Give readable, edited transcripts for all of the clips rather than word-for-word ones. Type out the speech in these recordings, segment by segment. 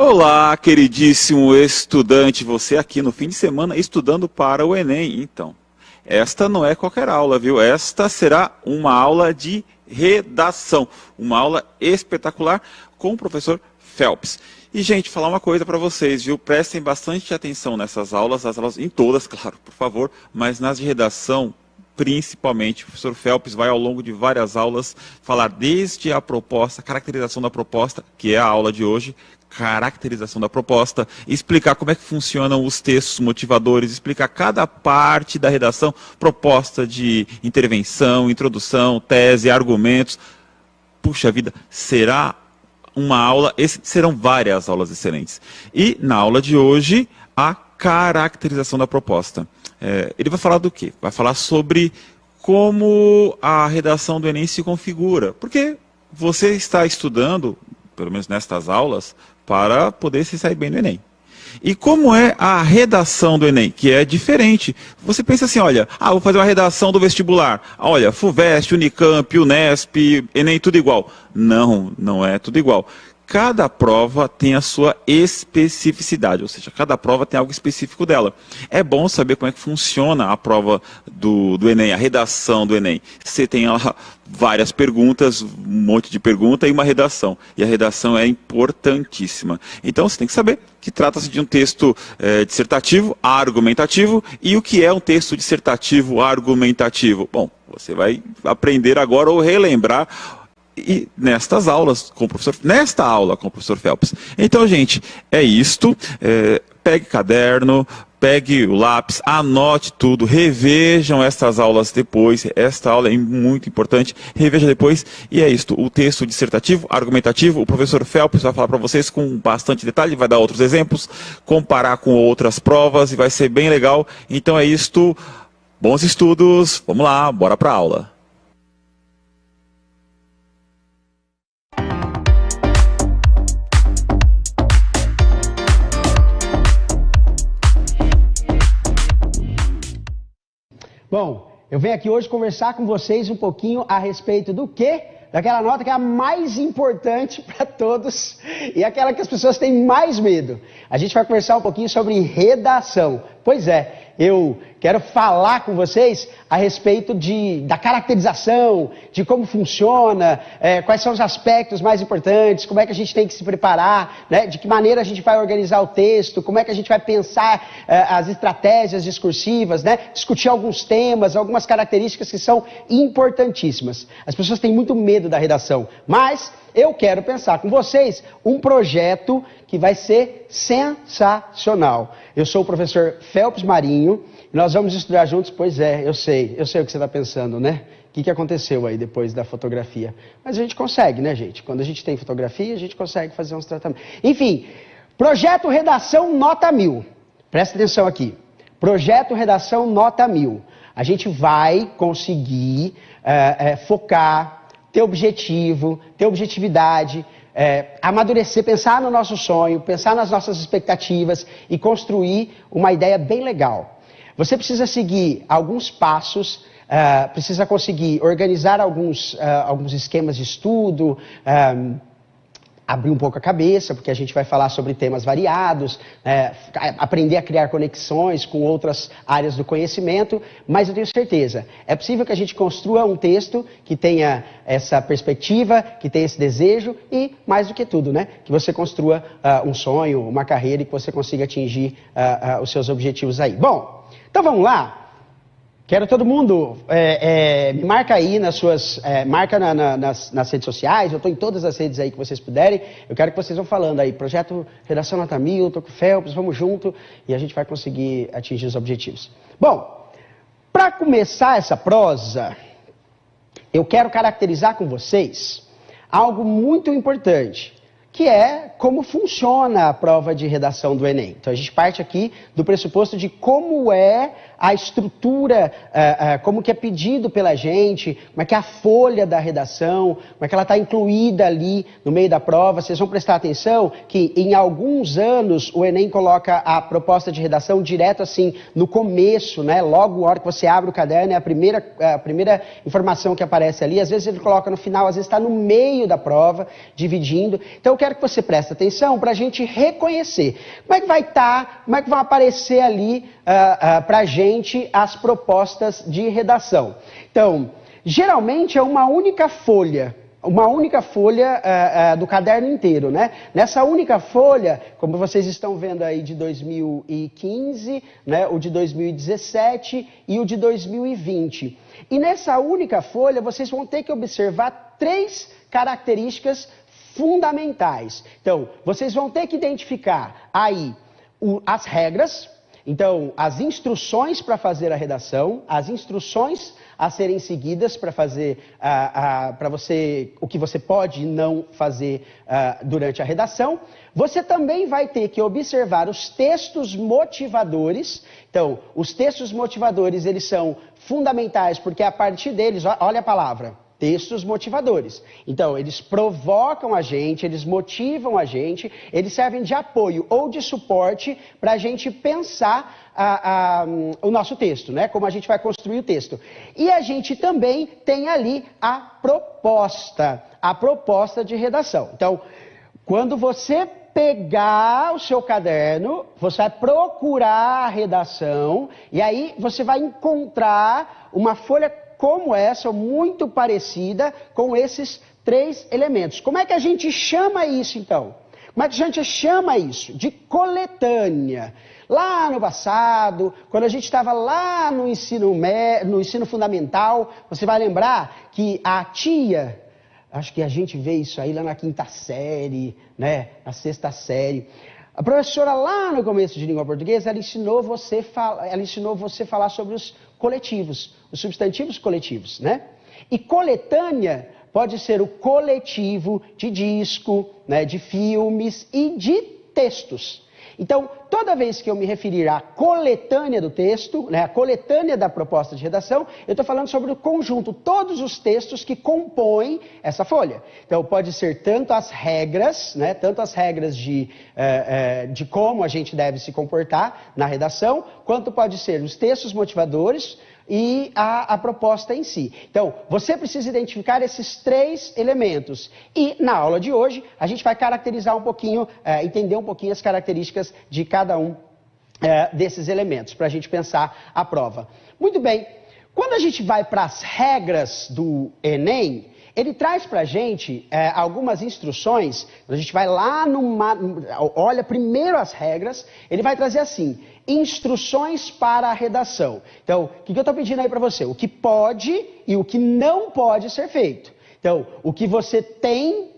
Olá, queridíssimo estudante, você aqui no fim de semana estudando para o Enem. Então, esta não é qualquer aula, viu? Esta será uma aula de redação, uma aula espetacular com o professor Phelps. E, gente, falar uma coisa para vocês, viu? Prestem bastante atenção nessas aulas, as aulas em todas, claro, por favor, mas nas de redação, principalmente. O professor Phelps vai, ao longo de várias aulas, falar desde a proposta, caracterização da proposta, que é a aula de hoje, caracterização da proposta, explicar como é que funcionam os textos motivadores, explicar cada parte da redação, proposta de intervenção, introdução, tese, argumentos. Puxa vida, será uma aula, serão várias aulas excelentes. E na aula de hoje, a caracterização da proposta. Ele vai falar do quê? Vai falar sobre como a redação do Enem se configura. Porque você está estudando, pelo menos nestas aulas, para poder se sair bem do Enem. E como é a redação do Enem, que é diferente. Você pensa assim, olha, vou fazer uma redação do vestibular. Olha, FUVEST, Unicamp, Unesp, Enem, tudo igual. Não, não é tudo igual. Cada prova tem a sua especificidade, ou seja, cada prova tem algo específico dela. É bom saber como é que funciona a prova do Enem, a redação do Enem. Você tem lá várias perguntas, um monte de pergunta e uma redação. E a redação é importantíssima. Então você tem que saber que trata-se de um texto dissertativo, argumentativo, e o que é um texto dissertativo, argumentativo. Bom, você vai aprender agora ou relembrar e nestas aulas com o professor, nesta aula com o professor Phelps. Então, gente, é isto. Pegue caderno, pegue o lápis, anote tudo, revejam estas aulas depois. Esta aula é muito importante, reveja depois. E é isto, o texto dissertativo, argumentativo, o professor Phelps vai falar para vocês com bastante detalhe, vai dar outros exemplos, comparar com outras provas e vai ser bem legal. Então é isto, bons estudos, vamos lá, bora para a aula. Bom, eu venho aqui hoje conversar com vocês um pouquinho a respeito do quê? Daquela nota que é a mais importante para todos e aquela que as pessoas têm mais medo. A gente vai conversar um pouquinho sobre redação. Pois é, eu quero falar com vocês a respeito da caracterização, de como funciona, quais são os aspectos mais importantes, como é que a gente tem que se preparar, né? De que maneira a gente vai organizar o texto, como é que a gente vai pensar as estratégias discursivas, né? Discutir alguns temas, algumas características que são importantíssimas. As pessoas têm muito medo da redação, mas eu quero pensar com vocês um projeto que vai ser sensacional. Eu sou o professor Phelps Marinho e nós vamos estudar juntos. Pois é, eu sei o que você está pensando, né? O que aconteceu aí depois da fotografia? Mas a gente consegue, né, gente? Quando a gente tem fotografia, a gente consegue fazer uns tratamentos. Enfim, projeto redação nota 1000. Presta atenção aqui. Projeto redação nota 1000. A gente vai conseguir focar, ter objetivo, ter objetividade, amadurecer, pensar no nosso sonho, pensar nas nossas expectativas e construir uma ideia bem legal. Você precisa seguir alguns passos, precisa conseguir organizar alguns esquemas de estudo, abrir um pouco a cabeça, porque a gente vai falar sobre temas variados, aprender a criar conexões com outras áreas do conhecimento, mas eu tenho certeza, é possível que a gente construa um texto que tenha essa perspectiva, que tenha esse desejo e, mais do que tudo, né, que você construa um sonho, uma carreira e que você consiga atingir os seus objetivos aí. Bom, então vamos lá. Quero todo mundo, me marca aí marca nas redes sociais, eu estou em todas as redes aí que vocês puderem. Eu quero que vocês vão falando aí, projeto Redação Nota 1000, estou com o Phelps, vamos junto e a gente vai conseguir atingir os objetivos. Bom, para começar essa prosa, eu quero caracterizar com vocês algo muito importante, que é como funciona a prova de redação do Enem. Então a gente parte aqui do pressuposto de como é a estrutura, como que é pedido pela gente, como é que é a folha da redação, como é que ela está incluída ali no meio da prova. Vocês vão prestar atenção que em alguns anos o Enem coloca a proposta de redação direto assim no começo, né? Logo na hora que você abre o caderno é a primeira informação que aparece ali. Às vezes ele coloca no final, às vezes está no meio da prova, dividindo. Então quero que você preste atenção para a gente reconhecer. Como é que vai estar, como é que vão aparecer ali para a gente as propostas de redação. Então, geralmente é uma única folha do caderno inteiro, né? Nessa única folha, como vocês estão vendo aí de 2015, né, o de 2017 e o de 2020. E nessa única folha, vocês vão ter que observar 3 características fundamentais. Então, vocês vão ter que identificar aí as regras, então, as instruções para fazer a redação, as instruções a serem seguidas para fazer para você o que você pode e não fazer durante a redação. Você também vai ter que observar os textos motivadores. Então, os textos motivadores, eles são fundamentais porque a partir deles, olha a palavra, textos motivadores. Então, eles provocam a gente, eles motivam a gente, eles servem de apoio ou de suporte para a gente pensar o nosso texto, né? Como a gente vai construir o texto. E a gente também tem ali a proposta de redação. Então, quando você pegar o seu caderno, você vai procurar a redação e aí você vai encontrar uma folha como essa, muito parecida com esses 3 elementos. Como é que a gente chama isso, então? Como é que a gente chama isso? De coletânea. Lá no passado, quando a gente estava lá no ensino fundamental, você vai lembrar que a tia, acho que a gente vê isso aí lá na 5ª série, né, na 6ª série, a professora lá no começo de língua portuguesa, ela ensinou você a falar sobre os coletivos, os substantivos coletivos, né? E coletânea pode ser o coletivo de disco, né, de filmes e de textos. Então, toda vez que eu me referir à coletânea do texto, né, a coletânea da proposta de redação, eu estou falando sobre o conjunto, todos os textos que compõem essa folha. Então, pode ser tanto as regras, né, tanto as regras de como a gente deve se comportar na redação, quanto pode ser os textos motivadores e a proposta em si. Então, você precisa identificar esses 3 elementos. E na aula de hoje, a gente vai caracterizar um pouquinho, entender um pouquinho as características de cada um desses elementos, para a gente pensar a prova. Muito bem, quando a gente vai para as regras do Enem, ele traz para a gente algumas instruções. A gente vai lá olha primeiro as regras, ele vai trazer assim, instruções para a redação. Então, o que eu estou pedindo aí para você? O que pode e o que não pode ser feito. Então, o que você tem,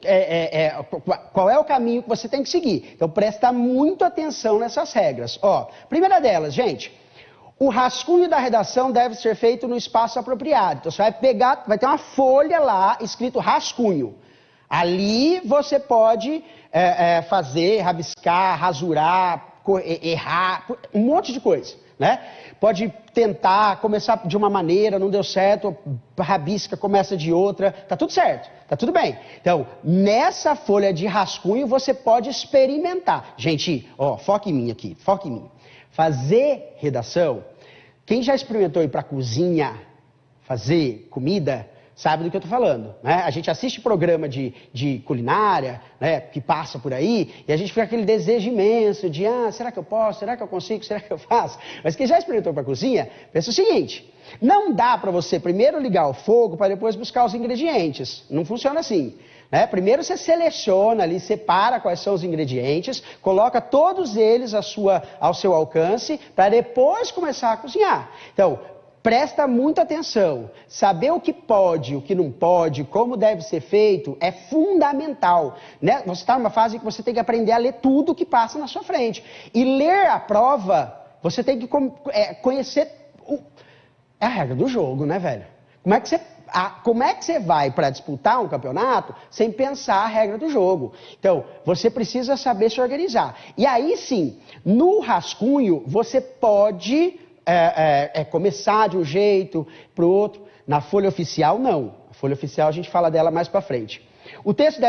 qual é o caminho que você tem que seguir. Então, presta muito atenção nessas regras. Ó, primeira delas, gente, o rascunho da redação deve ser feito no espaço apropriado. Então, você vai pegar, vai ter uma folha lá escrito rascunho. Ali você pode fazer, rabiscar, rasurar, errar, um monte de coisa, né? Pode tentar começar de uma maneira, não deu certo, rabisca, começa de outra, tá tudo certo, tá tudo bem. Então, nessa folha de rascunho você pode experimentar. Gente, ó, foca em mim aqui, foca em mim. Fazer redação, quem já experimentou ir para a cozinha fazer comida, sabe do que eu estou falando, né? A gente assiste programa de culinária, né, que passa por aí, e a gente fica com aquele desejo imenso de, será que eu posso, será que eu consigo, será que eu faço? Mas quem já experimentou para a cozinha, pensa o seguinte, não dá para você primeiro ligar o fogo para depois buscar os ingredientes, não funciona assim. Né? Primeiro você seleciona ali, separa quais são os ingredientes, coloca todos eles ao seu alcance, para depois começar a cozinhar. Então, presta muita atenção. Saber o que pode, o que não pode, como deve ser feito, é fundamental. Né? Você está numa fase que você tem que aprender a ler tudo que passa na sua frente. E ler a prova, você tem que conhecer... É a regra do jogo, né, velho? Como é que você vai para disputar um campeonato sem pensar a regra do jogo? Então, você precisa saber se organizar. E aí sim, no rascunho, você pode... começar de um jeito para o outro. Na folha oficial, não. A folha oficial a gente fala dela mais para frente. O texto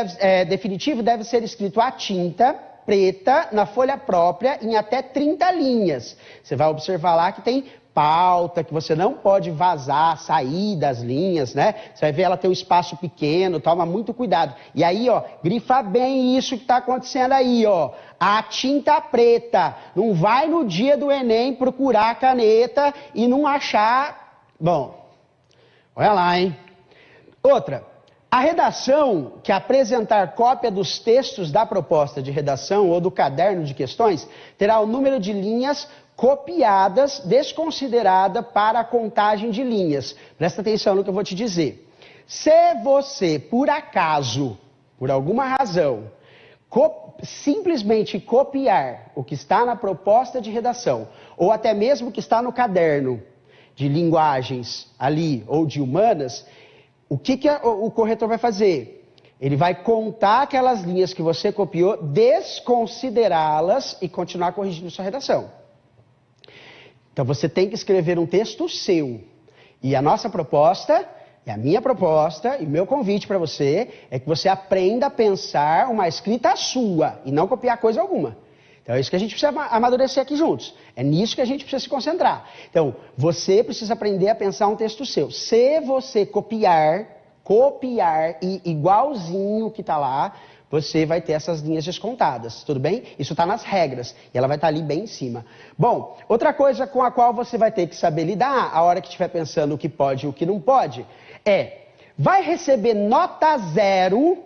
definitivo deve ser escrito à tinta preta, na folha própria, em até 30 linhas. Você vai observar lá que tem pauta, que você não pode vazar, sair das linhas, né? Você vai ver ela tem um espaço pequeno, toma muito cuidado. E aí, ó, grifa bem isso que está acontecendo aí, ó. A tinta preta. Não vai no dia do Enem procurar a caneta e não achar... Bom, olha lá, hein? Outra, a redação que apresentar cópia dos textos da proposta de redação ou do caderno de questões terá o número de linhas copiadas desconsiderada para a contagem de linhas. Presta atenção no que eu vou te dizer. Se você, por acaso, por alguma razão, simplesmente copiar o que está na proposta de redação, ou até mesmo o que está no caderno de linguagens ali, ou de humanas, o que o corretor vai fazer? Ele vai contar aquelas linhas que você copiou, desconsiderá-las e continuar corrigindo sua redação. Então você tem que escrever um texto seu. E a nossa proposta, e a minha proposta, e o meu convite para você, é que você aprenda a pensar uma escrita sua e não copiar coisa alguma. Então é isso que a gente precisa amadurecer aqui juntos. É nisso que a gente precisa se concentrar. Então, você precisa aprender a pensar um texto seu. Se você copiar e igualzinho que está lá, você vai ter essas linhas descontadas, tudo bem? Isso está nas regras e ela vai estar ali bem em cima. Bom, outra coisa com a qual você vai ter que saber lidar a hora que estiver pensando o que pode e o que não pode vai receber nota 0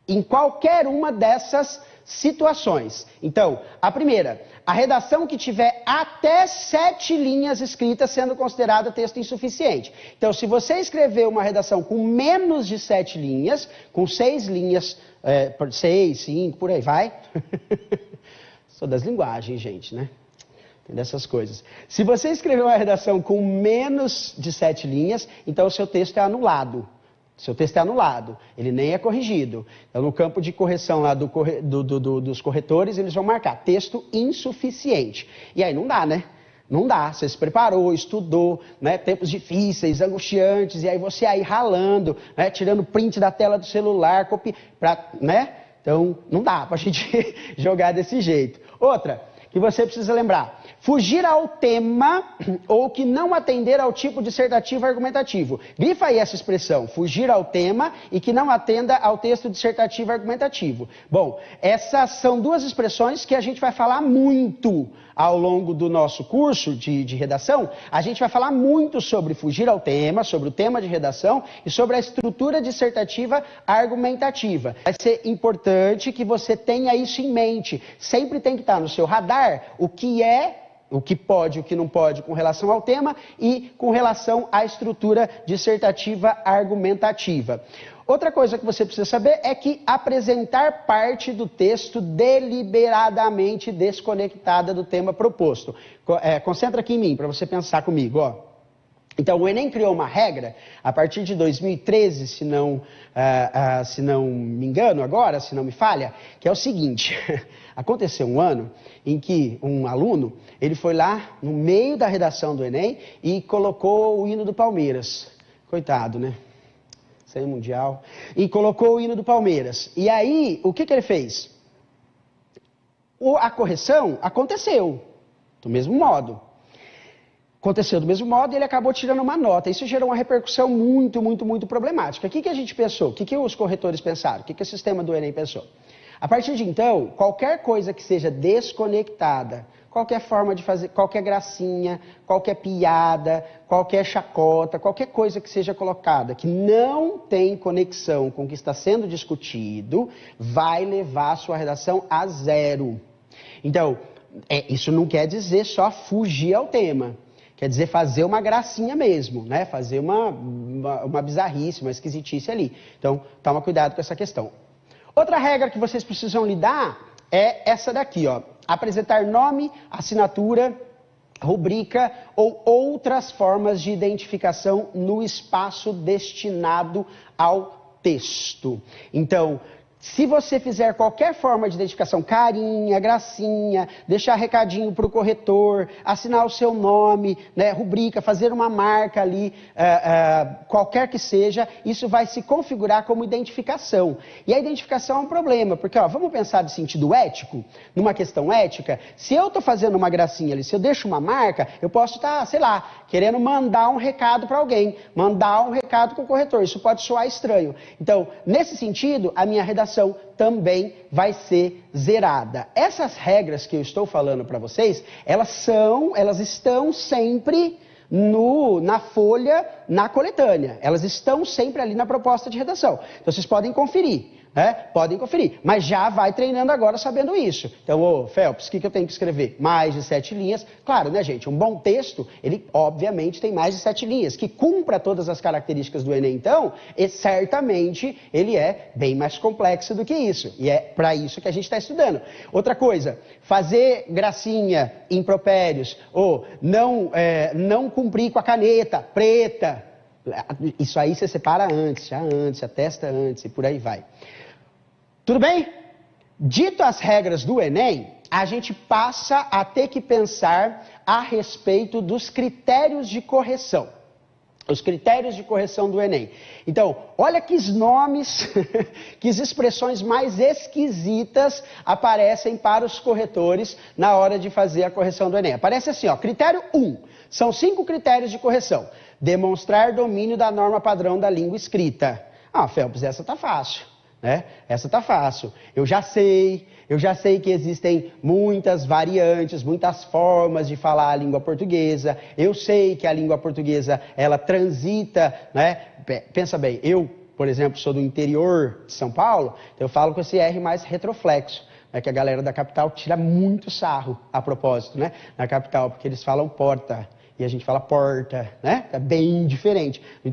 em qualquer uma dessas situações. Então, a primeira, a redação que tiver até 7 linhas escritas sendo considerada texto insuficiente. Então, se você escrever uma redação com menos de 7 linhas, com 6 linhas, 6, 5, por aí vai. Sou das linguagens, gente, né? Tem dessas coisas. Se você escrever uma redação com menos de 7 linhas, então o seu texto é anulado. Seu texto é anulado, ele nem é corrigido. Então, no campo de correção lá dos corretores, eles vão marcar texto insuficiente. E aí não dá, né? Não dá. Você se preparou, estudou, né? Tempos difíceis, angustiantes, e aí você aí ralando, né? Tirando print da tela do celular, né? Então, não dá pra gente jogar desse jeito. Outra, que você precisa lembrar. Fugir ao tema ou que não atender ao tipo dissertativo argumentativo. Grifa aí essa expressão, fugir ao tema e que não atenda ao texto dissertativo argumentativo. Bom, essas são duas expressões que a gente vai falar muito ao longo do nosso curso de redação. A gente vai falar muito sobre fugir ao tema, sobre o tema de redação e sobre a estrutura dissertativa argumentativa. Vai ser importante que você tenha isso em mente. Sempre tem que estar no seu radar o que pode, o que não pode com relação ao tema e com relação à estrutura dissertativa argumentativa. Outra coisa que você precisa saber é que apresentar parte do texto deliberadamente desconectada do tema proposto. Concentra aqui em mim para você pensar comigo, ó. Então, o Enem criou uma regra, a partir de 2013, se não me engano agora, se não me falha, que é o seguinte, aconteceu um ano em que um aluno, ele foi lá no meio da redação do Enem e colocou o hino do Palmeiras. Coitado, né? Sem mundial. E colocou o hino do Palmeiras. E aí, o que ele fez? A correção aconteceu do mesmo modo. Aconteceu do mesmo modo e ele acabou tirando uma nota. Isso gerou uma repercussão muito problemática. O que a gente pensou? O que os corretores pensaram? O que o sistema do Enem pensou? A partir de então, qualquer coisa que seja desconectada, qualquer forma de fazer, qualquer gracinha, qualquer piada, qualquer chacota, qualquer coisa que seja colocada que não tem conexão com o que está sendo discutido, vai levar a sua redação a 0. Então, isso não quer dizer só fugir ao tema. Quer dizer, fazer uma gracinha mesmo, né? Fazer uma bizarrice, uma esquisitice ali. Então, toma cuidado com essa questão. Outra regra que vocês precisam lidar é essa daqui, ó. Apresentar nome, assinatura, rubrica ou outras formas de identificação no espaço destinado ao texto. Então, Se você fizer qualquer forma de identificação, carinha, gracinha, deixar recadinho para o corretor, assinar o seu nome, né, rubrica, fazer uma marca ali, qualquer que seja, isso vai se configurar como identificação. E a identificação é um problema, porque vamos pensar de sentido ético, numa questão ética, se eu estou fazendo uma gracinha ali, se eu deixo uma marca, eu posso estar, sei lá, querendo mandar um recado para alguém, mandar um recado para o corretor, isso pode soar estranho. Então, nesse sentido, a minha redação também vai ser zerada. Essas regras que eu estou falando para vocês, elas estão sempre na folha, na coletânea. Elas estão sempre ali na proposta de redação. Então vocês podem conferir. Podem conferir, mas já vai treinando agora sabendo isso. Então, Phelps, o que eu tenho que escrever? Mais de 7 linhas. Claro, né, gente? Um bom texto, ele obviamente tem mais de 7 linhas. Que cumpra todas as características do Enem, então, certamente ele é bem mais complexo do que isso. E é para isso que a gente está estudando. Outra coisa, fazer gracinha, impropérios, ou não cumprir com a caneta preta. Isso aí você separa antes, atesta antes e por aí vai. Tudo bem? Dito as regras do Enem, a gente passa a ter que pensar a respeito dos critérios de correção. Os critérios de correção do Enem. Então, olha que nomes, que expressões mais esquisitas aparecem para os corretores na hora de fazer a correção do Enem. Aparece assim, critério 1. São 5 critérios de correção. Demonstrar domínio da norma padrão da língua escrita. Phelps, essa tá fácil, né? Essa tá fácil. Eu já sei que existem muitas variantes, muitas formas de falar a língua portuguesa. Eu sei que a língua portuguesa, ela transita, né? Pensa bem, eu, por exemplo, sou do interior de São Paulo, então eu falo com esse R mais retroflexo, né? Que a galera da capital tira muito sarro, a propósito, né? Na capital, porque eles falam porta. E a gente fala porta, né? É bem diferente. No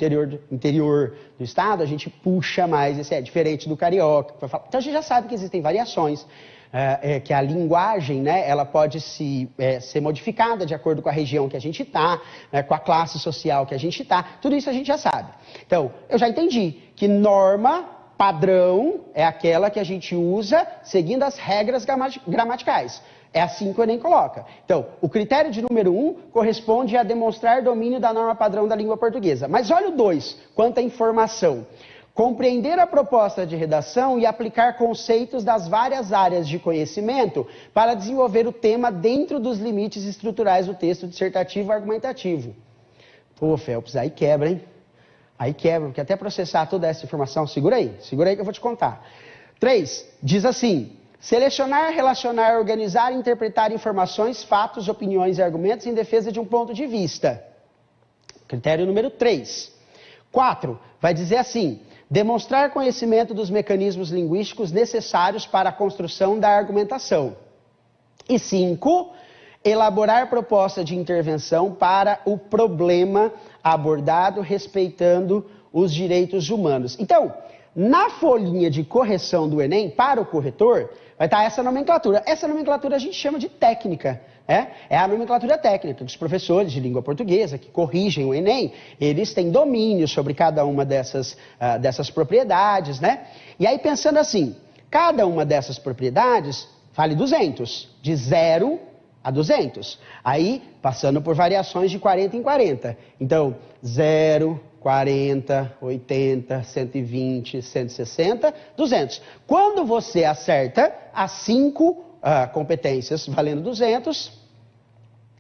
interior do estado, a gente puxa mais, esse é diferente do carioca. Então a gente já sabe que existem variações, que a linguagem, né, ela pode ser modificada de acordo com a região que a gente está, com a classe social que a gente está. Tudo isso a gente já sabe. Então, eu já entendi que norma padrão é aquela que a gente usa seguindo as regras gramaticais. É assim que o Enem coloca. Então, o critério de número 1 corresponde a demonstrar domínio da norma padrão da língua portuguesa. Mas olha o 2, quanta informação. Compreender a proposta de redação e aplicar conceitos das várias áreas de conhecimento para desenvolver o tema dentro dos limites estruturais do texto dissertativo e argumentativo. Pô, Phelps, aí quebra, hein? Aí quebra, porque até processar toda essa informação, segura aí que eu vou te contar. 3, diz assim: selecionar, relacionar, organizar e interpretar informações, fatos, opiniões e argumentos em defesa de um ponto de vista. Critério número 3. 4, vai dizer assim: demonstrar conhecimento dos mecanismos linguísticos necessários para a construção da argumentação. E 5, elaborar proposta de intervenção para o problema abordado respeitando os direitos humanos. Então, na folhinha de correção do Enem, para o corretor, vai estar essa nomenclatura. Essa nomenclatura a gente chama de técnica. É a nomenclatura técnica dos professores de língua portuguesa que corrigem o Enem. Eles têm domínio sobre cada uma dessas propriedades, né? E aí pensando assim, cada uma dessas propriedades vale 200, de 0 a 200. Aí passando por variações de 40 em 40. Então, 0, 40, 80, 120, 160, 200. Quando você acerta as 5 competências valendo 200,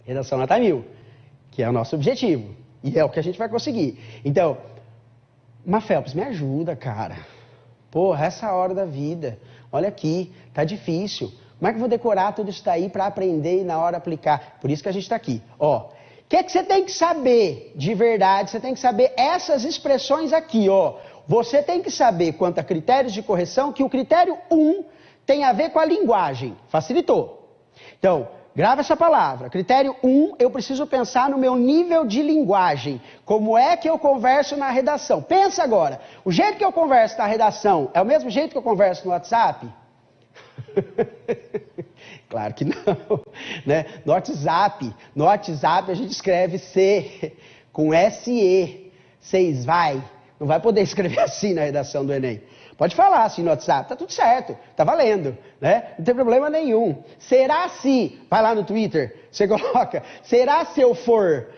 redação nota 1000, que é o nosso objetivo. E é o que a gente vai conseguir. Então, Phelps, me ajuda, cara. Porra, essa hora da vida. Olha aqui, tá difícil. Como é que eu vou decorar tudo isso daí para aprender e na hora aplicar? Por isso que a gente está aqui. O que você tem que saber de verdade? Você tem que saber essas expressões aqui, Você tem que saber quanto a critérios de correção, que o critério 1 tem a ver com a linguagem. Facilitou. Então, grava essa palavra. Critério 1, eu preciso pensar no meu nível de linguagem. Como é que eu converso na redação? Pensa agora. O jeito que eu converso na redação é o mesmo jeito que eu converso no WhatsApp? Claro que não, né? No WhatsApp a gente escreve C com SE. Vocês não vai poder escrever assim na redação do Enem. Pode falar assim no WhatsApp, tá tudo certo, tá valendo, né? Não tem problema nenhum. Será se, vai lá no Twitter, você coloca, será se eu for,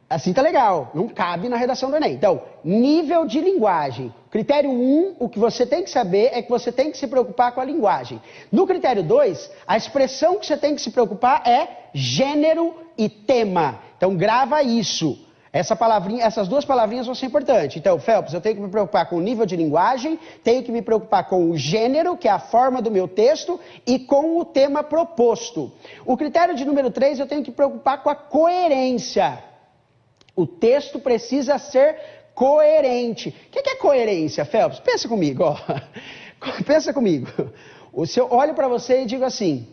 assim tá legal, não cabe na redação do Enem. Então, nível de linguagem. Critério 1, o que você tem que saber é que você tem que se preocupar com a linguagem. No critério 2, a expressão que você tem que se preocupar é gênero e tema. Então, grava isso. Essas duas palavrinhas vão ser importantes. Então, Phelps, eu tenho que me preocupar com o nível de linguagem, tenho que me preocupar com o gênero, que é a forma do meu texto, e com o tema proposto. O critério de número 3, eu tenho que me preocupar com a coerência. O texto precisa ser coerente. O que é coerência, Phelps? Pensa comigo, ó. Pensa comigo. Se eu olho para você e digo assim,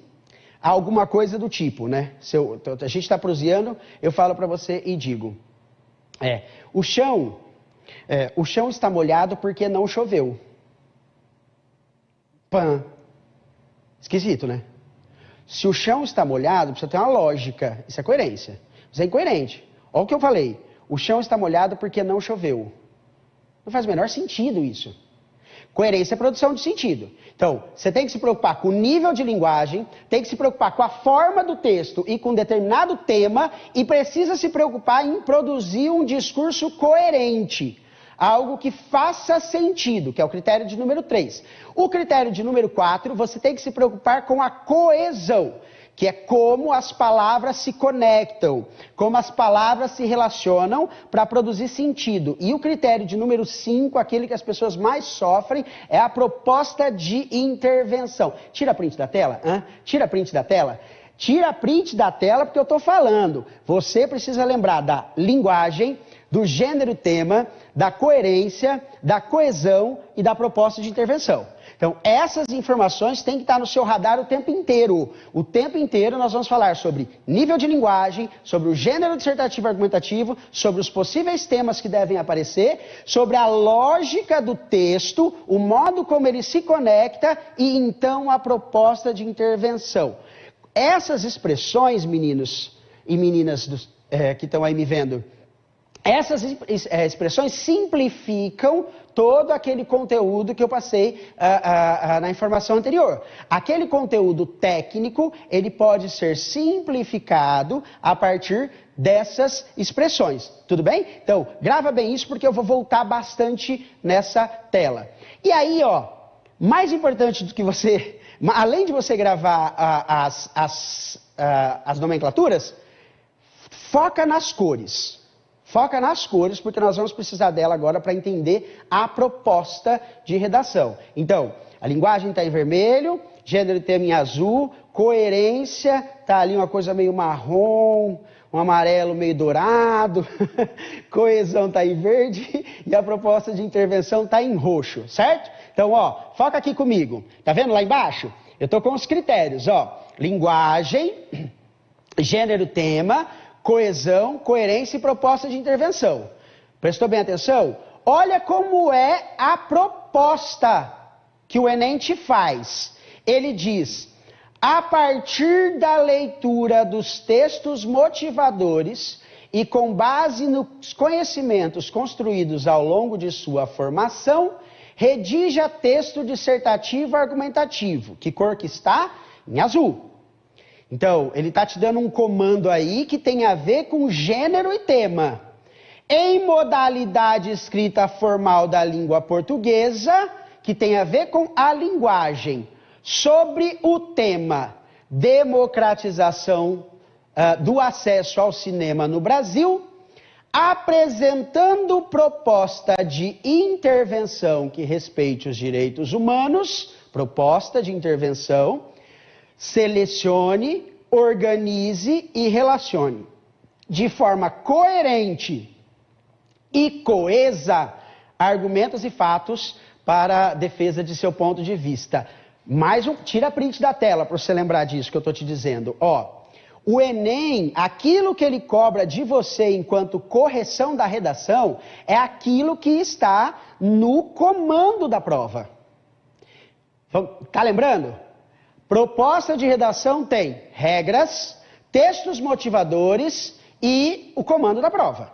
alguma coisa do tipo, né? A gente está proseando, eu falo para você e digo, o chão está molhado porque não choveu. Pã. Esquisito, né? Se o chão está molhado, precisa ter uma lógica. Isso é coerência. Isso é incoerente. Olha o que eu falei. O chão está molhado porque não choveu. Não faz o menor sentido isso. Coerência é produção de sentido. Então, você tem que se preocupar com o nível de linguagem, tem que se preocupar com a forma do texto e com um determinado tema, e precisa se preocupar em produzir um discurso coerente. Algo que faça sentido, que é o critério de número 3. O critério de número 4, você tem que se preocupar com a coesão, que é como as palavras se conectam, como as palavras se relacionam para produzir sentido. E o critério de número 5, aquele que as pessoas mais sofrem, é a proposta de intervenção. Tira a print da tela, Tira a print da tela. Tira a print da tela porque eu estou falando. Você precisa lembrar da linguagem, do gênero e tema, da coerência, da coesão e da proposta de intervenção. Então, essas informações têm que estar no seu radar o tempo inteiro. O tempo inteiro nós vamos falar sobre nível de linguagem, sobre o gênero dissertativo argumentativo, sobre os possíveis temas que devem aparecer, sobre a lógica do texto, o modo como ele se conecta e então a proposta de intervenção. Essas expressões, meninos e meninas que estão aí me vendo, essas expressões simplificam todo aquele conteúdo que eu passei na informação anterior. Aquele conteúdo técnico, ele pode ser simplificado a partir dessas expressões. Tudo bem? Então, grava bem isso porque eu vou voltar bastante nessa tela. E aí, ó, mais importante do que você, além de você gravar as nomenclaturas, foca nas cores. Foca nas cores, porque nós vamos precisar dela agora para entender a proposta de redação. Então, a linguagem está em vermelho, gênero e tema em azul, coerência, está ali uma coisa meio marrom, um amarelo meio dourado, coesão está em verde e a proposta de intervenção está em roxo, certo? Então, ó, foca aqui comigo. Tá vendo lá embaixo? Eu estou com os critérios, ó. Linguagem, gênero, tema, coesão, coerência e proposta de intervenção. Prestou bem atenção? Olha como é a proposta que o Enem te faz. Ele diz, a partir da leitura dos textos motivadores e com base nos conhecimentos construídos ao longo de sua formação, redija texto dissertativo argumentativo. Que cor que está? Em azul. Então, ele está te dando um comando aí que tem a ver com gênero e tema. Em modalidade escrita formal da língua portuguesa, que tem a ver com a linguagem. Sobre o tema democratização do acesso ao cinema no Brasil, apresentando proposta de intervenção que respeite os direitos humanos, proposta de intervenção, selecione, organize e relacione de forma coerente e coesa argumentos e fatos para a defesa de seu ponto de vista. Tira a print da tela para você lembrar disso que eu estou te dizendo. Ó, o Enem, aquilo que ele cobra de você enquanto correção da redação, é aquilo que está no comando da prova. Tá lembrando? Proposta de redação tem regras, textos motivadores e o comando da prova.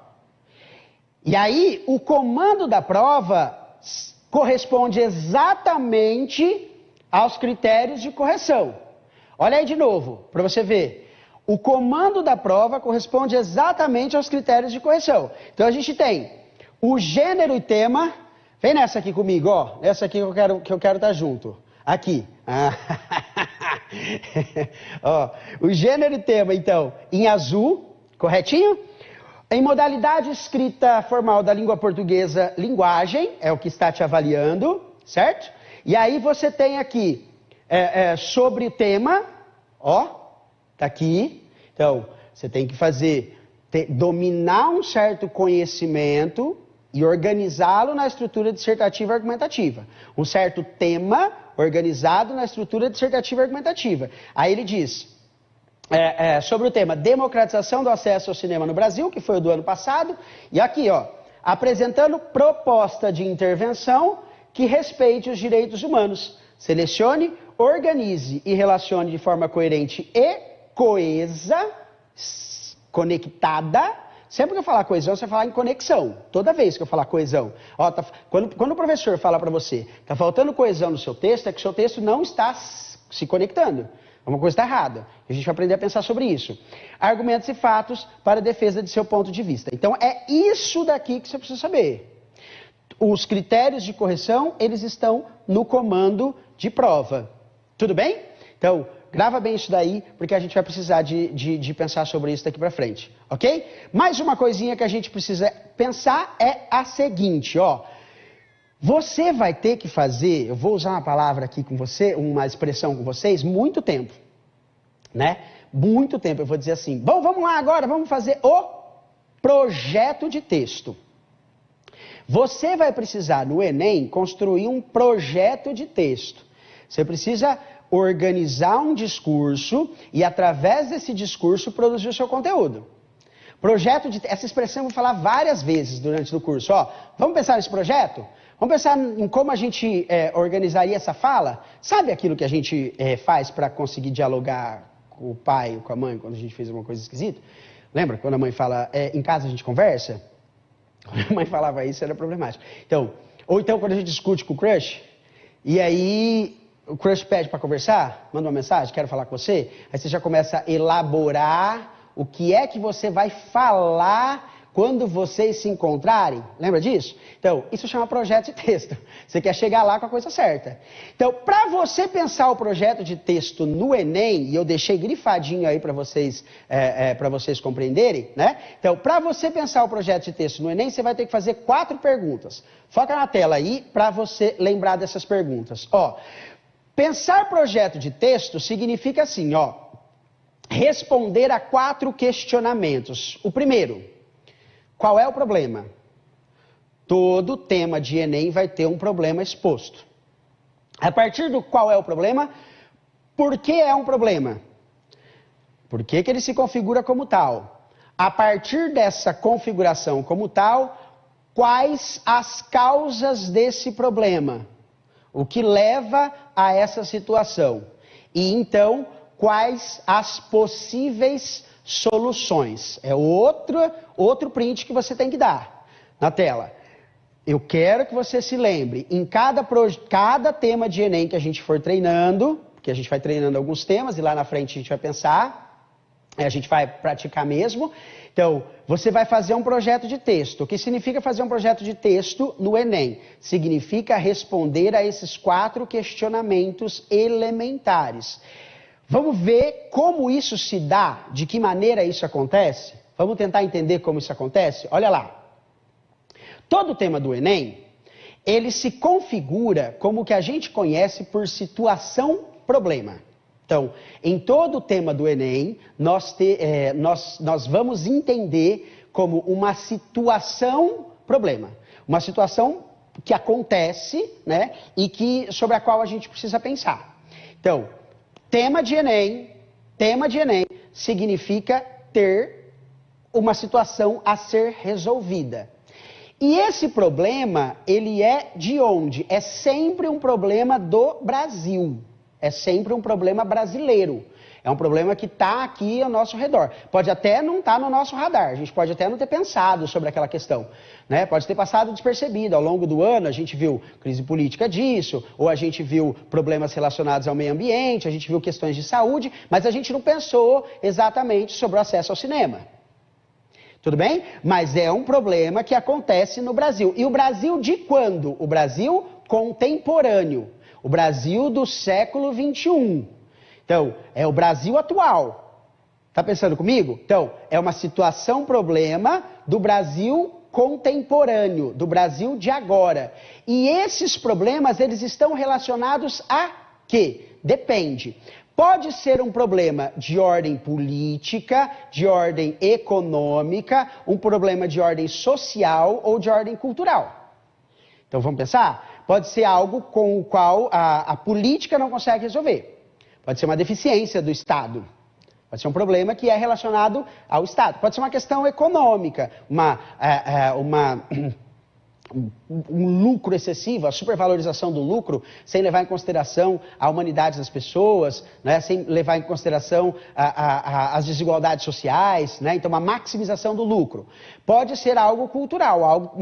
E aí, o comando da prova corresponde exatamente aos critérios de correção. Olha aí de novo, para você ver. O comando da prova corresponde exatamente aos critérios de correção. Então a gente tem o gênero e tema. Vem nessa aqui comigo, ó. Nessa aqui que eu quero estar junto. Aqui. Ó, o gênero e tema, então, em azul, corretinho? Em modalidade escrita formal da língua portuguesa, linguagem, é o que está te avaliando, certo? E aí você tem aqui, sobre o tema, ó, tá aqui. Então, você tem que dominar um certo conhecimento e organizá-lo na estrutura dissertativa argumentativa. Um certo tema organizado na estrutura dissertativa argumentativa. Aí ele diz, sobre o tema democratização do acesso ao cinema no Brasil, que foi o do ano passado, e aqui, ó, apresentando proposta de intervenção que respeite os direitos humanos. Selecione, organize e relacione de forma coerente e coesa, conectada. Sempre que eu falar coesão, você vai falar em conexão. Toda vez que eu falar coesão. Ó, quando o professor fala para você, está faltando coesão no seu texto, é que o seu texto não está se conectando. Uma coisa está errada. A gente vai aprender a pensar sobre isso. Argumentos e fatos para a defesa de seu ponto de vista. Então, é isso daqui que você precisa saber. Os critérios de correção, eles estão no comando de prova. Tudo bem? Então, grava bem isso daí, porque a gente vai precisar de pensar sobre isso daqui para frente, ok? Mais uma coisinha que a gente precisa pensar é a seguinte, ó. Você vai ter que fazer, eu vou usar uma palavra aqui com você, uma expressão com vocês, muito tempo, né? Muito tempo, eu vou dizer assim, bom, vamos lá agora, vamos fazer o projeto de texto. Você vai precisar, no Enem, construir um projeto de texto. Você precisa organizar um discurso e, através desse discurso, produzir o seu conteúdo. Essa expressão eu vou falar várias vezes durante o curso. Ó, vamos pensar nesse projeto? Vamos pensar em como a gente organizaria essa fala? Sabe aquilo que a gente faz para conseguir dialogar com o pai ou com a mãe quando a gente fez uma coisa esquisita? Lembra quando a mãe fala, em casa a gente conversa? Quando a mãe falava isso, era problemático. Ou então quando a gente discute com o crush, e aí o crush pede para conversar, manda uma mensagem, quero falar com você, aí você já começa a elaborar o que é que você vai falar quando vocês se encontrarem. Lembra disso? Então, isso chama projeto de texto. Você quer chegar lá com a coisa certa. Então, para você pensar o projeto de texto no Enem, e eu deixei grifadinho aí para vocês compreenderem, né? Então, para você pensar o projeto de texto no Enem, você vai ter que fazer 4 perguntas. Foca na tela aí para você lembrar dessas perguntas. Ó, pensar projeto de texto significa assim, ó, responder a 4 questionamentos. O primeiro, qual é o problema? Todo tema de Enem vai ter um problema exposto. A partir do qual é o problema, por que é um problema? Por que ele se configura como tal? A partir dessa configuração como tal, quais as causas desse problema? O que leva a essa situação? E então, quais as possíveis soluções? É outro print que você tem que dar na tela. Eu quero que você se lembre, em cada tema de Enem que a gente for treinando, porque a gente vai treinando alguns temas e lá na frente a gente vai pensar, a gente vai praticar mesmo. Então, você vai fazer um projeto de texto. O que significa fazer um projeto de texto no Enem? Significa responder a esses 4 questionamentos elementares. Vamos ver como isso se dá, de que maneira isso acontece? Vamos tentar entender como isso acontece? Olha lá. Todo tema do Enem, ele se configura como o que a gente conhece por situação-problema. Então, em todo o tema do Enem, nós vamos entender como uma situação-problema. Uma situação que acontece, né, e sobre a qual a gente precisa pensar. Então, tema de Enem significa ter uma situação a ser resolvida. E esse problema, ele é de onde? É sempre um problema do Brasil. É sempre um problema brasileiro. É um problema que está aqui ao nosso redor. Pode até não estar no nosso radar, a gente pode até não ter pensado sobre aquela questão, né? Pode ter passado despercebido. Ao longo do ano a gente viu crise política disso, ou a gente viu problemas relacionados ao meio ambiente, a gente viu questões de saúde, mas a gente não pensou exatamente sobre o acesso ao cinema. Tudo bem? Mas é um problema que acontece no Brasil. E o Brasil de quando? O Brasil contemporâneo. O Brasil do século XXI. Então, é o Brasil atual. Tá pensando comigo? Então, é uma situação, problema do Brasil contemporâneo, do Brasil de agora. E esses problemas, eles estão relacionados a quê? Depende. Pode ser um problema de ordem política, de ordem econômica, um problema de ordem social ou de ordem cultural. Então, vamos pensar? Pode ser algo com o qual a política não consegue resolver. Pode ser uma deficiência do Estado. Pode ser um problema que é relacionado ao Estado. Pode ser uma questão econômica, um lucro excessivo, a supervalorização do lucro, sem levar em consideração a humanidade das pessoas, né? Sem levar em consideração as desigualdades sociais, né? Então, uma maximização do lucro. Pode ser algo cultural,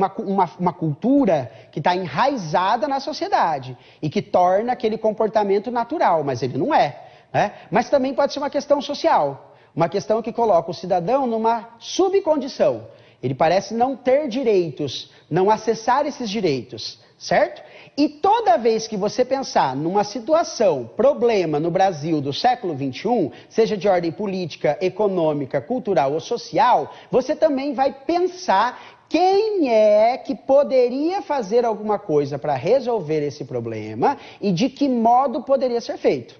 uma cultura que está enraizada na sociedade e que torna aquele comportamento natural, mas ele não é, né? Mas também pode ser uma questão social, uma questão que coloca o cidadão numa subcondição. Ele parece não ter direitos, não acessar esses direitos, certo? E toda vez que você pensar numa situação, problema no Brasil do século XXI, seja de ordem política, econômica, cultural ou social, você também vai pensar quem é que poderia fazer alguma coisa para resolver esse problema e de que modo poderia ser feito.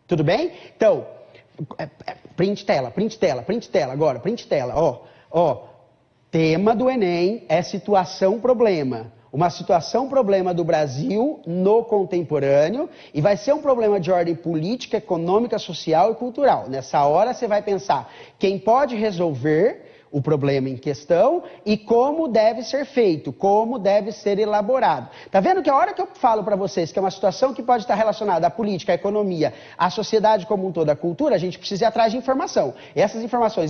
Tudo bem? Então, print tela agora, print tela, ó. Tema do Enem é situação-problema. Uma situação-problema do Brasil no contemporâneo e vai ser um problema de ordem política, econômica, social e cultural. Nessa hora você vai pensar quem pode resolver o problema em questão e como deve ser feito, como deve ser elaborado. Tá vendo que a hora que eu falo para vocês que é uma situação que pode estar relacionada à política, à economia, à sociedade como um todo, à cultura, a gente precisa ir atrás de informação. E essas informações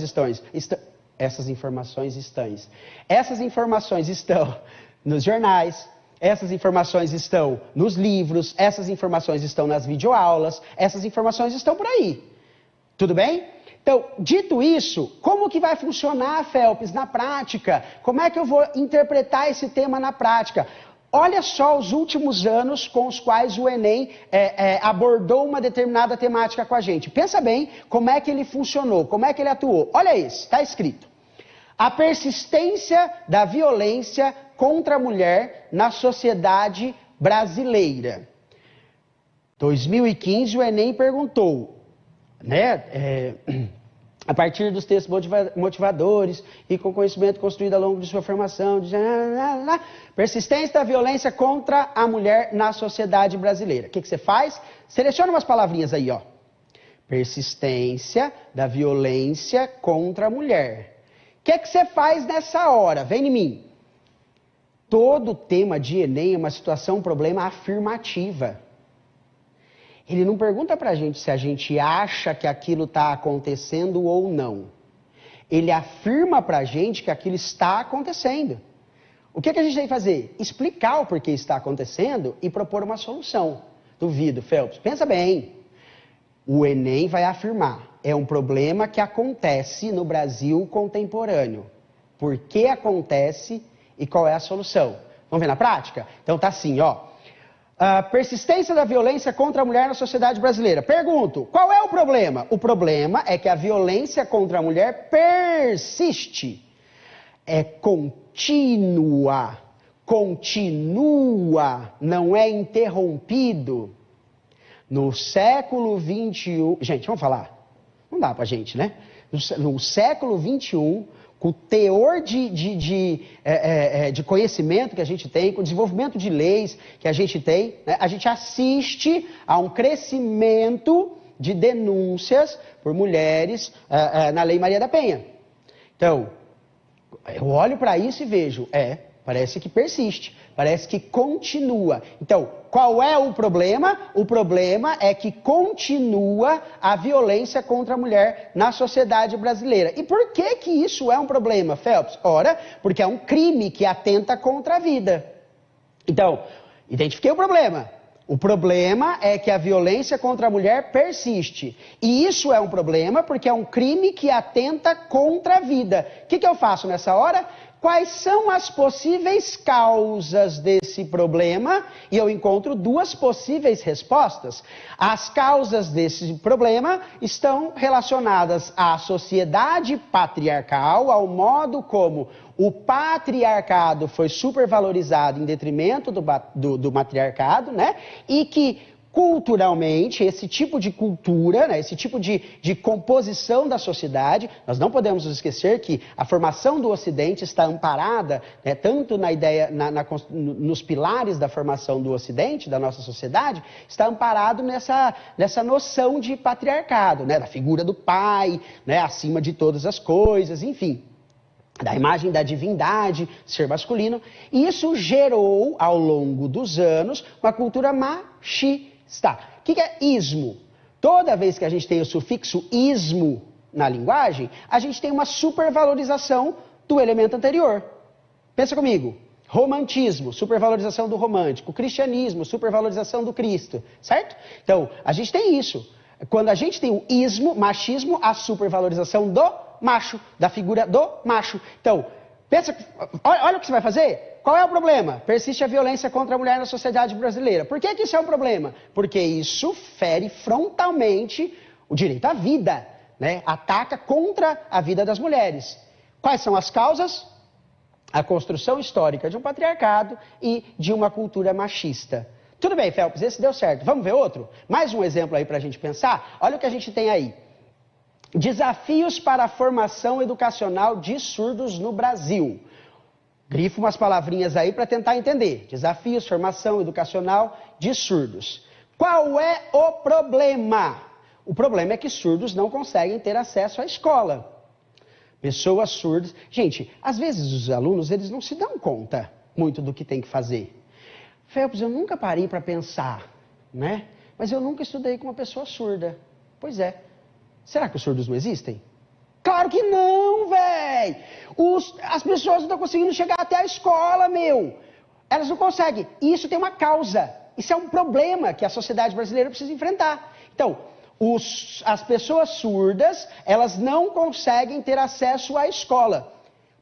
estão nos jornais, essas informações estão nos livros, essas informações estão nas videoaulas, essas informações estão por aí. Tudo bem? Então, dito isso, como que vai funcionar, Phelps, na prática? Como é que eu vou interpretar esse tema na prática? Olha só os últimos anos com os quais o Enem abordou uma determinada temática com a gente. Pensa bem como é que ele funcionou, como é que ele atuou. Olha isso, está escrito. A persistência da violência contra a mulher na sociedade brasileira. 2015 o Enem perguntou, né, a partir dos textos motivadores e com conhecimento construído ao longo de sua formação, persistência da violência contra a mulher na sociedade brasileira. O que você faz? Seleciona umas palavrinhas aí, ó. Persistência da violência contra a mulher. O que você faz nessa hora? Vem em mim. Todo tema de Enem é uma situação, um problema afirmativa. Ele não pergunta pra gente se a gente acha que aquilo está acontecendo ou não. Ele afirma pra gente que aquilo está acontecendo. O que a gente tem que fazer? Explicar o porquê está acontecendo e propor uma solução. Duvido, Phelps. Pensa bem. O Enem vai afirmar. É um problema que acontece no Brasil contemporâneo. Por que acontece e qual é a solução? Vamos ver na prática? Então tá assim, ó. A persistência da violência contra a mulher na sociedade brasileira. Pergunto, qual é o problema? O problema é que a violência contra a mulher persiste. É contínua. Continua. Não é interrompido. No século XXI... Gente, vamos falar? Não dá pra gente, né? No século XXI, com o teor de conhecimento que a gente tem, com o desenvolvimento de leis que a gente tem, né? A gente assiste a um crescimento de denúncias por mulheres na Lei Maria da Penha. Então, eu olho para isso e vejo, Parece que persiste, parece que continua. Então, qual é o problema? O problema é que continua a violência contra a mulher na sociedade brasileira. E por que que isso é um problema, Phelps? Ora, porque é um crime que atenta contra a vida. Então, identifiquei o problema. O problema é que a violência contra a mulher persiste. E isso é um problema porque é um crime que atenta contra a vida. O que eu faço nessa hora? Quais são as possíveis causas desse problema? E eu encontro duas possíveis respostas. As causas desse problema estão relacionadas à sociedade patriarcal, ao modo como o patriarcado foi supervalorizado em detrimento do matriarcado, né? E que culturalmente, esse tipo de cultura, né, esse tipo de composição da sociedade, nós não podemos nos esquecer que a formação do Ocidente está amparada, né, tanto na ideia, nos pilares da formação do Ocidente, da nossa sociedade, está amparado nessa noção de patriarcado, né, da figura do pai, né, acima de todas as coisas, enfim, da imagem da divindade, ser masculino. E isso gerou, ao longo dos anos, uma cultura machista. O que é ismo? Toda vez que a gente tem o sufixo ismo na linguagem, a gente tem uma supervalorização do elemento anterior. Pensa comigo. Romantismo, supervalorização do romântico. Cristianismo, supervalorização do Cristo. Certo? Então, a gente tem isso. Quando a gente tem o ismo, machismo, a supervalorização do macho, da figura do macho. Então, pensa, olha o que você vai fazer. Qual é o problema? Persiste a violência contra a mulher na sociedade brasileira. Por que isso é um problema? Porque isso fere frontalmente o direito à vida, né? Ataca contra a vida das mulheres. Quais são as causas? A construção histórica de um patriarcado e de uma cultura machista. Tudo bem, Phelps, esse deu certo. Vamos ver outro? Mais um exemplo aí para a gente pensar. Olha o que a gente tem aí. Desafios para a formação educacional de surdos no Brasil. Grifo umas palavrinhas aí para tentar entender. Desafios, formação educacional de surdos. Qual é o problema? O problema é que surdos não conseguem ter acesso à escola. Pessoas surdas... Gente, às vezes os alunos, eles não se dão conta muito do que tem que fazer. Phelps, eu nunca parei para pensar, né? Mas eu nunca estudei com uma pessoa surda. Pois é. Será que os surdos não existem? Claro que não, véi! As pessoas não estão conseguindo chegar até a escola, meu. Elas não conseguem. E isso tem uma causa. Isso é um problema que a sociedade brasileira precisa enfrentar. Então, as pessoas surdas, elas não conseguem ter acesso à escola.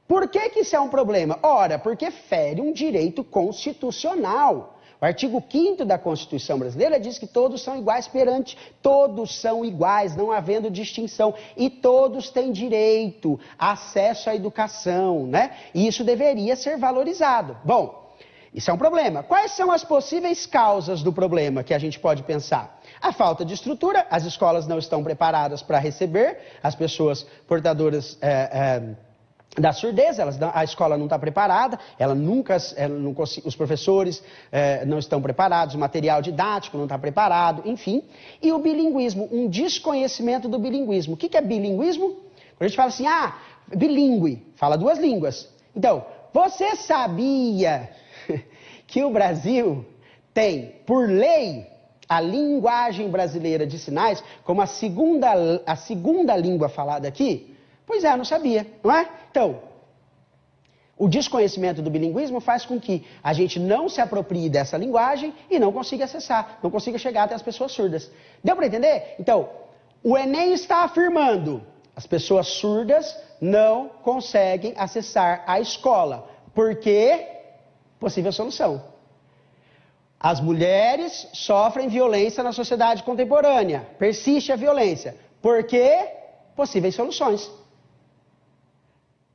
Por que isso é um problema? Ora, porque fere um direito constitucional. O artigo 5º da Constituição brasileira diz que todos são iguais perante, todos são iguais, não havendo distinção, e todos têm direito a acesso à educação, né? E isso deveria ser valorizado. Bom, isso é um problema. Quais são as possíveis causas do problema que a gente pode pensar? A falta de estrutura, as escolas não estão preparadas para receber as pessoas portadoras da surdez, a escola não está preparada, os professores não estão preparados, o material didático não está preparado, enfim. E o bilinguismo, um desconhecimento do bilinguismo. O que é bilinguismo? Quando a gente fala assim, bilíngue, fala duas línguas. Então, você sabia que o Brasil tem, por lei, a linguagem brasileira de sinais como a segunda língua falada aqui? Pois é, eu não sabia, não é? Então, o desconhecimento do bilinguismo faz com que a gente não se aproprie dessa linguagem e não consiga acessar, não consiga chegar até as pessoas surdas. Deu para entender? Então, o Enem está afirmando, as pessoas surdas não conseguem acessar a escola. Por quê? Possível solução. As mulheres sofrem violência na sociedade contemporânea. Persiste a violência. Por quê? Possíveis soluções.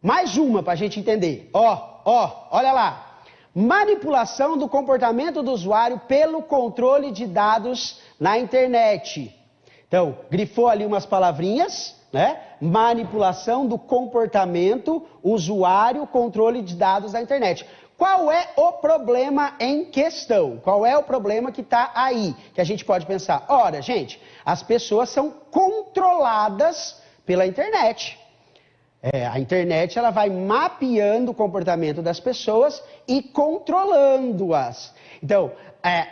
Mais uma para a gente entender. Olha lá. Manipulação do comportamento do usuário pelo controle de dados na internet. Então, grifou ali umas palavrinhas, né? Manipulação do comportamento usuário, controle de dados na internet. Qual é o problema em questão? Qual é o problema que está aí? Que a gente pode pensar, ora, gente, as pessoas são controladas pela internet. A internet ela vai mapeando o comportamento das pessoas e controlando-as. Então,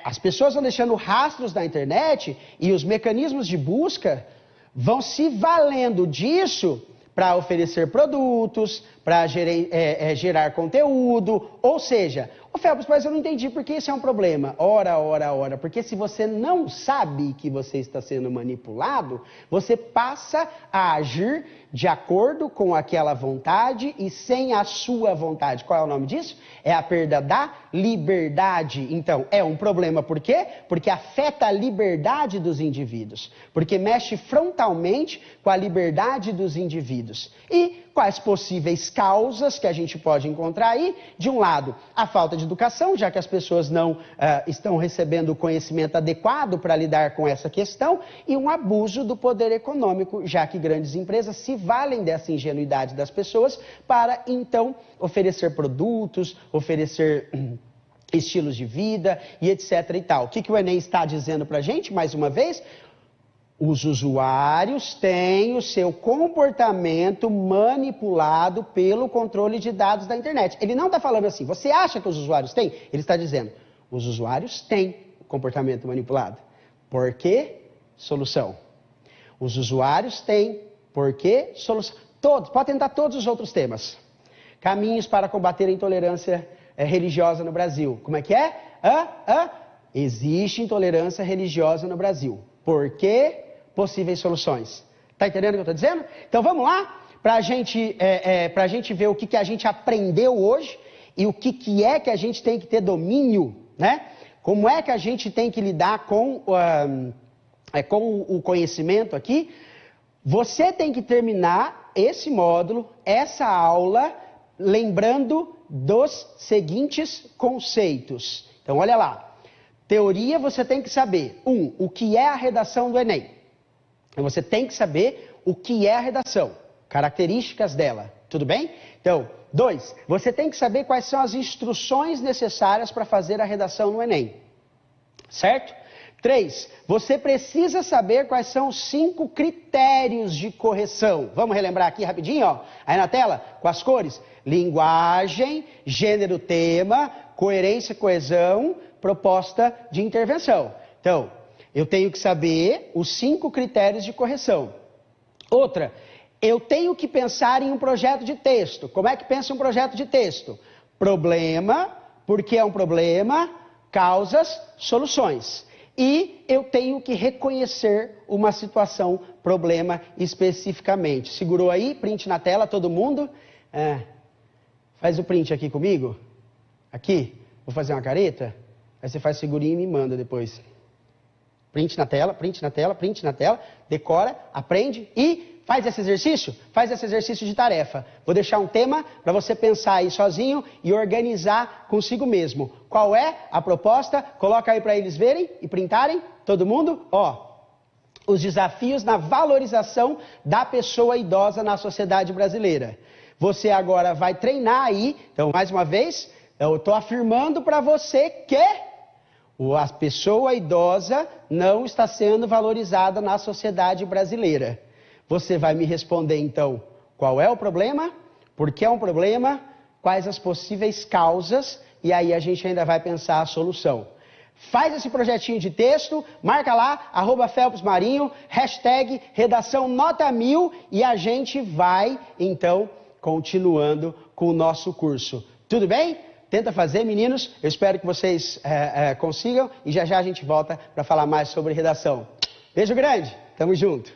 as pessoas vão deixando rastros na internet e os mecanismos de busca vão se valendo disso para oferecer produtos, para gerar conteúdo, ou seja, Phelps, mas eu não entendi por que isso é um problema. Ora, porque se você não sabe que você está sendo manipulado, você passa a agir de acordo com aquela vontade e sem a sua vontade. Qual é o nome disso? É a perda da liberdade. Então, é um problema por quê? Porque afeta a liberdade dos indivíduos, porque mexe frontalmente com a liberdade dos indivíduos. E quais possíveis causas que a gente pode encontrar aí? De um lado, a falta de educação, já que as pessoas não estão recebendo o conhecimento adequado para lidar com essa questão, e um abuso do poder econômico, já que grandes empresas se valem dessa ingenuidade das pessoas para, então, oferecer produtos, oferecer estilos de vida e etc. e tal. O que o Enem está dizendo para a gente, mais uma vez? Os usuários têm o seu comportamento manipulado pelo controle de dados da internet. Ele não está falando assim, você acha que os usuários têm? Ele está dizendo, os usuários têm comportamento manipulado. Por quê? Solução. Os usuários têm. Por quê? Solução. Todos, pode tentar todos os outros temas. Caminhos para combater a intolerância religiosa no Brasil. Como é que é? Existe intolerância religiosa no Brasil. Por quê? Possíveis soluções. Tá entendendo o que eu estou dizendo? Então vamos lá, para a gente ver o que a gente aprendeu hoje e o que é que a gente tem que ter domínio, né? Como é que a gente tem que lidar com o conhecimento aqui. Você tem que terminar esse módulo, essa aula, lembrando dos seguintes conceitos. Então olha lá. Teoria você tem que saber, o que é a redação do Enem. Você tem que saber o que é a redação, características dela, tudo bem? Então, 2, você tem que saber quais são as instruções necessárias para fazer a redação no Enem, certo? 3, você precisa saber quais são os 5 critérios de correção. Vamos relembrar aqui rapidinho, ó, aí na tela, com as cores. Linguagem, gênero, tema, coerência, coesão, proposta de intervenção. Então, eu tenho que saber os 5 critérios de correção. Outra, eu tenho que pensar em um projeto de texto. Como é que pensa um projeto de texto? Problema, porque é um problema, causas, soluções. E eu tenho que reconhecer uma situação, problema especificamente. Segurou aí? Print na tela, todo mundo? Faz o print aqui comigo. Aqui, vou fazer uma careta. Aí você faz figurinha e me manda depois. Print na tela, print na tela, print na tela. Decora, aprende e faz esse exercício. Faz esse exercício de tarefa. Vou deixar um tema para você pensar aí sozinho e organizar consigo mesmo. Qual é a proposta? Coloca aí para eles verem e printarem. Todo mundo? Ó. Os desafios na valorização da pessoa idosa na sociedade brasileira. Você agora vai treinar aí. Então, mais uma vez, eu estou afirmando para você que a pessoa idosa não está sendo valorizada na sociedade brasileira. Você vai me responder, então, qual é o problema, por que é um problema, quais as possíveis causas, e aí a gente ainda vai pensar a solução. Faz esse projetinho de texto, marca lá, @FelpsMarinho, #redação nota 1000, e a gente vai, então, continuando com o nosso curso. Tudo bem? Tenta fazer, meninos. Eu espero que vocês consigam. E já já a gente volta para falar mais sobre redação. Beijo grande. Tamo junto.